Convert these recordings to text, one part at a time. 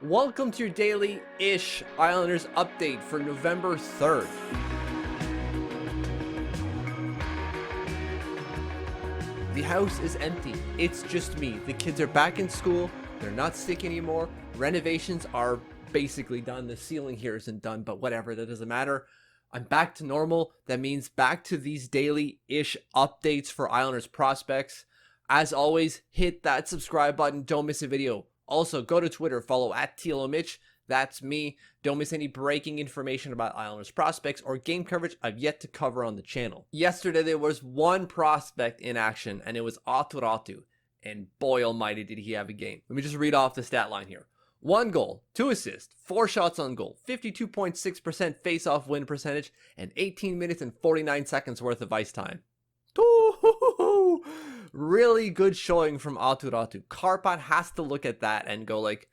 Welcome to your daily-ish Islanders update for November 3rd. The house is empty. It's just me. The kids are back in school. They're not sick anymore. Renovations are basically done. The ceiling here isn't done, but whatever. That doesn't matter. I'm back to normal. That means back to these daily-ish updates for Islanders prospects. As always, hit that subscribe button. Don't miss a video. Also, go to Twitter, follow @TLOMitch. That's me. Don't miss any breaking information about Islanders prospects or game coverage I've yet to cover on the channel. Yesterday, there was one prospect in action, and it was Aatu Ratu. And boy almighty, did he have a game. Let me just read off the stat line here. 1 goal, 2 assists, 4 shots on goal, 52.6% face-off win percentage, and 18 minutes and 49 seconds worth of ice time. Really good showing from Atu Ratu. Karpat has to look at that and go like,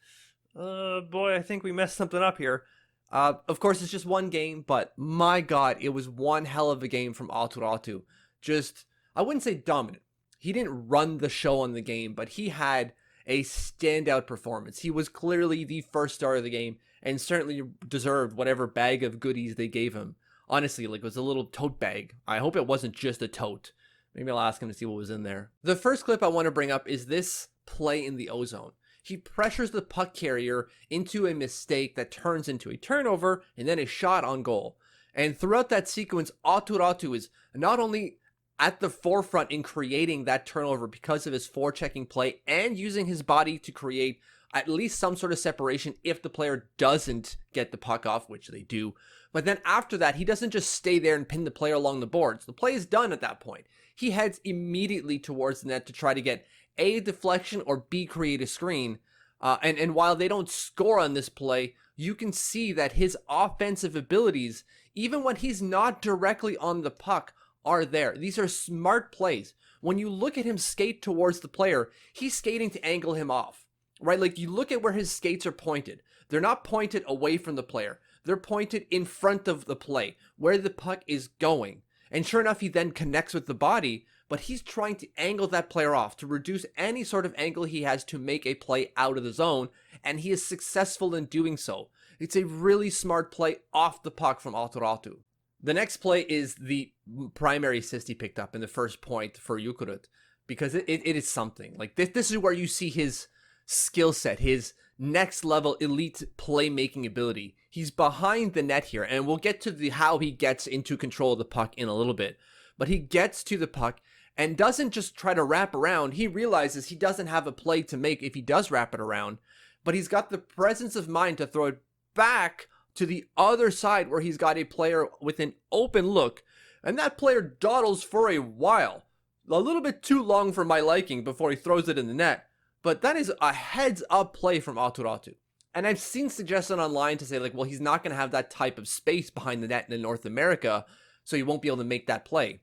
boy, I think we messed something up here. Of course, it's just one game, but my God, it was one hell of a game from Atu Ratu. Just, I wouldn't say dominant. He didn't run the show on the game, but he had a standout performance. He was clearly the first star of the game and certainly deserved whatever bag of goodies they gave him. Honestly, like it was a little tote bag. I hope it wasn't just a tote. Maybe I'll ask him to see what was in there. The first clip I want to bring up is this play in the O-zone. He pressures the puck carrier into a mistake that turns into a turnover and then a shot on goal. And throughout that sequence, Atu Ratu is not only at the forefront in creating that turnover because of his forechecking play and using his body to create at least some sort of separation if the player doesn't get the puck off, which they do. But then after that, he doesn't just stay there and pin the player along the boards. The play is done at that point. He heads immediately towards the net to try to get A, deflection, or B, create a screen. And while they don't score on this play, you can see that his offensive abilities, even when he's not directly on the puck, are there. These are smart plays. When you look at him skate towards the player, he's skating to angle him off, right? Like you look at where his skates are pointed. They're not pointed away from the player. They're pointed in front of the play, where the puck is going. And sure enough, he then connects with the body, but he's trying to angle that player off to reduce any sort of angle he has to make a play out of the zone, and he is successful in doing so. It's a really smart play off the puck from Aatu Ratu. The next play is the primary assist he picked up in the first point for Jukurit, because it is something. Like this is where you see his skill set, his next level elite playmaking ability. He's behind the net here, and we'll get to how he gets into control of the puck in a little bit. But he gets to the puck and doesn't just try to wrap around. He realizes he doesn't have a play to make if he does wrap it around, but he's got the presence of mind to throw it back to the other side where he's got a player with an open look, and that player dawdles for a while. A little bit too long for my liking before he throws it in the net. But that is a heads-up play from Aatu Ratu. And I've seen suggestions online to say, like, well, he's not going to have that type of space behind the net in North America, so he won't be able to make that play.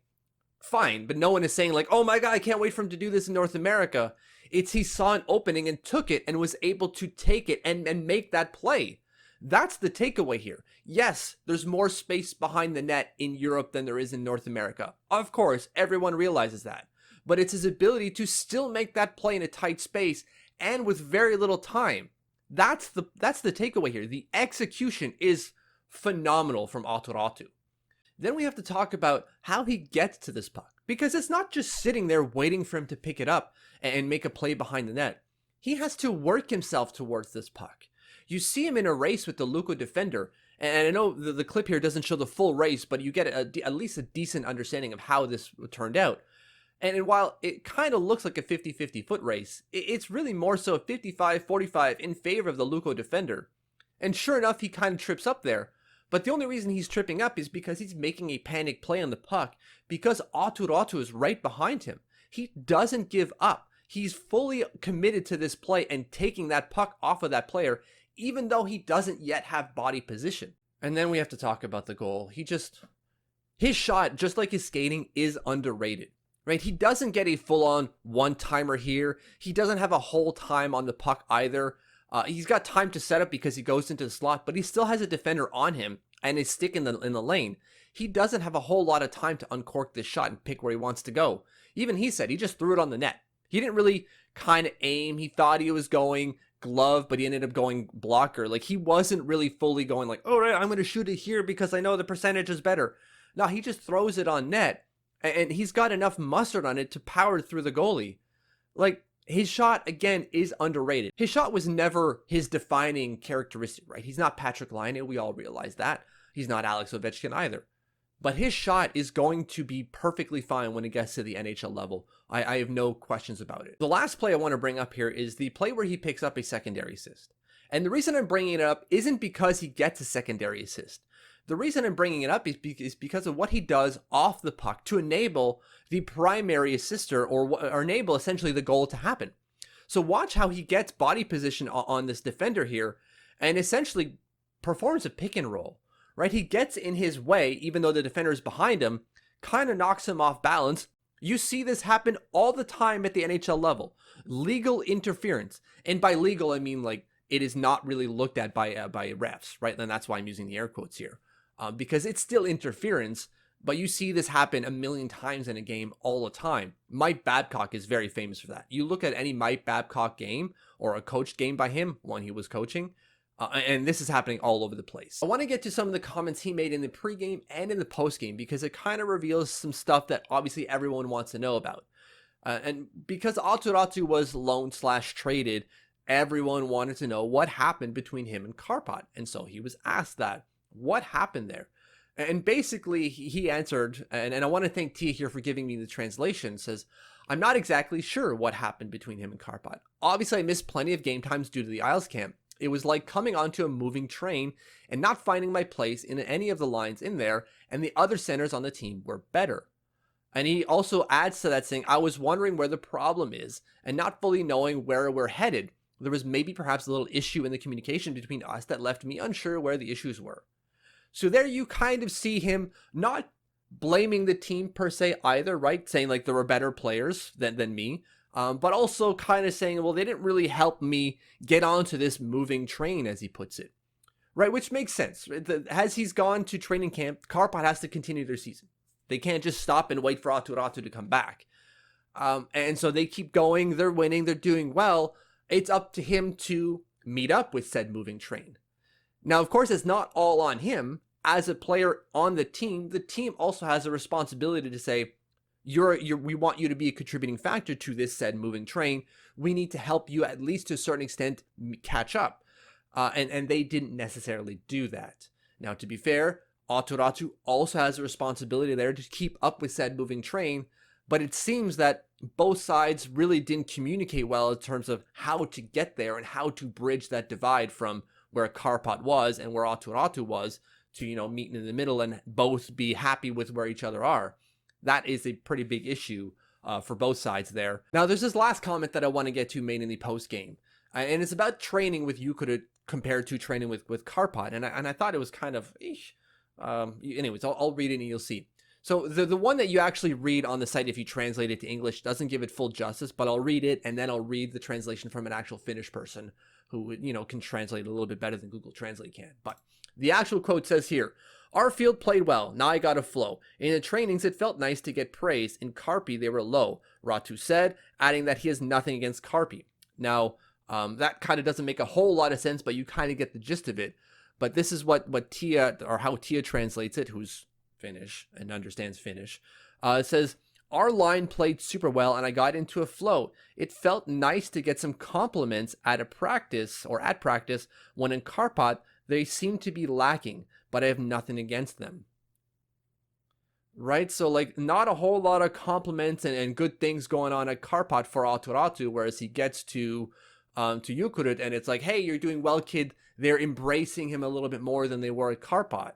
Fine, but no one is saying, like, oh my God, I can't wait for him to do this in North America. It's he saw an opening and took it and was able to take it and make that play. That's the takeaway here. Yes, there's more space behind the net in Europe than there is in North America. Of course, everyone realizes that. But it's his ability to still make that play in a tight space and with very little time. That's the takeaway here. The execution is phenomenal from Aatu Ratu. Then we have to talk about how he gets to this puck, because it's not just sitting there waiting for him to pick it up and make a play behind the net. He has to work himself towards this puck. You see him in a race with the Luco defender, and I know the clip here doesn't show the full race, but you get at least a decent understanding of how this turned out. And while it kind of looks like a 50-50 foot race, it's really more so 55-45 in favor of the Luco defender. And sure enough, he kind of trips up there. But the only reason he's tripping up is because he's making a panic play on the puck, because Aatu Ratu is right behind him. He doesn't give up. He's fully committed to this play and taking that puck off of that player, even though he doesn't yet have body position. And then we have to talk about the goal. His shot, just like his skating, is underrated. Right? He doesn't get a full-on one-timer here. He doesn't have a whole time on the puck either. He's got time to set up because he goes into the slot, but he still has a defender on him and a stick in the lane. He doesn't have a whole lot of time to uncork this shot and pick where he wants to go. Even he said he just threw it on the net. He didn't really kind of aim. He thought he was going, glove, but he ended up going blocker. Like, he wasn't really fully going like, all right, I'm going to shoot it here because I know the percentage is better. No, he just throws it on net, and he's got enough mustard on it to power through the goalie. Like, his shot, again, is underrated. His shot was never his defining characteristic, right? He's not Patrick Laine, we all realize that. He's not Alex Ovechkin either. But his shot is going to be perfectly fine when it gets to the NHL level. I have no questions about it. The last play I want to bring up here is the play where he picks up a secondary assist. And the reason I'm bringing it up isn't because he gets a secondary assist. The reason I'm bringing it up is because of what he does off the puck to enable the primary assister or enable essentially the goal to happen. So watch how he gets body position on this defender here and essentially performs a pick and roll. Right, he gets in his way, even though the defender is behind him, kind of knocks him off balance. You see this happen all the time at the NHL level. Legal interference. And by legal, I mean like it is not really looked at by refs, right? And that's why I'm using the air quotes here. Because it's still interference, but you see this happen a million times in a game all the time. Mike Babcock is very famous for that. You look at any Mike Babcock game or a coached game by him when he was coaching, and this is happening all over the place. I want to get to some of the comments he made in the pregame and in the postgame because it kind of reveals some stuff that obviously everyone wants to know about. And because Aatu Räty was loaned/traded, everyone wanted to know what happened between him and Karpat. And so he was asked that. What happened there? And basically he answered, and I want to thank Tia here for giving me the translation, says, I'm not exactly sure what happened between him and Karpat. Obviously I missed plenty of game times due to the Isles camp. It was like coming onto a moving train and not finding my place in any of the lines in there, and the other centers on the team were better. And he also adds to that saying, I was wondering where the problem is and not fully knowing where we're headed. There was maybe perhaps a little issue in the communication between us that left me unsure where the issues were. So there you kind of see him not blaming the team per se either, right? Saying like there were better players than me. But also kind of saying, well, they didn't really help me get onto this moving train, as he puts it. Right, which makes sense. As he's gone to training camp, Karpat has to continue their season. They can't just stop and wait for Aatu Ratu to come back. And so they keep going, they're winning, they're doing well. It's up to him to meet up with said moving train. Now, of course, it's not all on him. As a player on the team also has a responsibility to say, we want you to be a contributing factor to this said moving train. We need to help you at least to a certain extent catch up. And they didn't necessarily do that. Now, to be fair, Aatu Ratu also has a responsibility there to keep up with said moving train, but it seems that both sides really didn't communicate well in terms of how to get there and how to bridge that divide from where Karpat was and where Aatu Ratu was to, meeting in the middle and both be happy with where each other are. That is a pretty big issue for both sides there. Now, there's this last comment that I want to get to made in the post-game. And it's about training with Jukurit compared to training with Karpat. And I thought it was kind of, anyways, I'll read it and you'll see. So the one that you actually read on the site, if you translate it to English, doesn't give it full justice, but I'll read it and then I'll read the translation from an actual Finnish person who, can translate a little bit better than Google Translate can. But the actual quote says here, our field played well, now I got a flow. In the trainings, it felt nice to get praise. In Karpi, they were low, Ratu said, adding that he has nothing against Karpi. Now, that kind of doesn't make a whole lot of sense, but you kind of get the gist of it. But this is what Tia, or how Tia translates it, who's Finnish and understands Finnish. It says, our line played super well and I got into a flow. It felt nice to get some compliments at practice when in Karpat, they seem to be lacking, but I have nothing against them. Right? So like not a whole lot of compliments and good things going on at Karpat for Aatu Ratu, whereas he gets to Jukurit and it's like, hey, you're doing well, kid. They're embracing him a little bit more than they were at Karpat.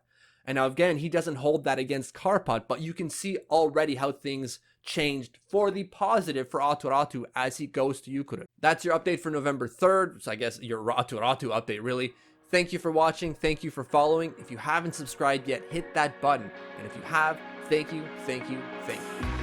And now again, he doesn't hold that against Karpat, but you can see already how things changed for the positive for Aatu Ratu as he goes to Jukurit. That's your update for November 3rd. So I guess your Aatu Ratu update really. Thank you for watching. Thank you for following. If you haven't subscribed yet, hit that button. And if you have, thank you, thank you, thank you.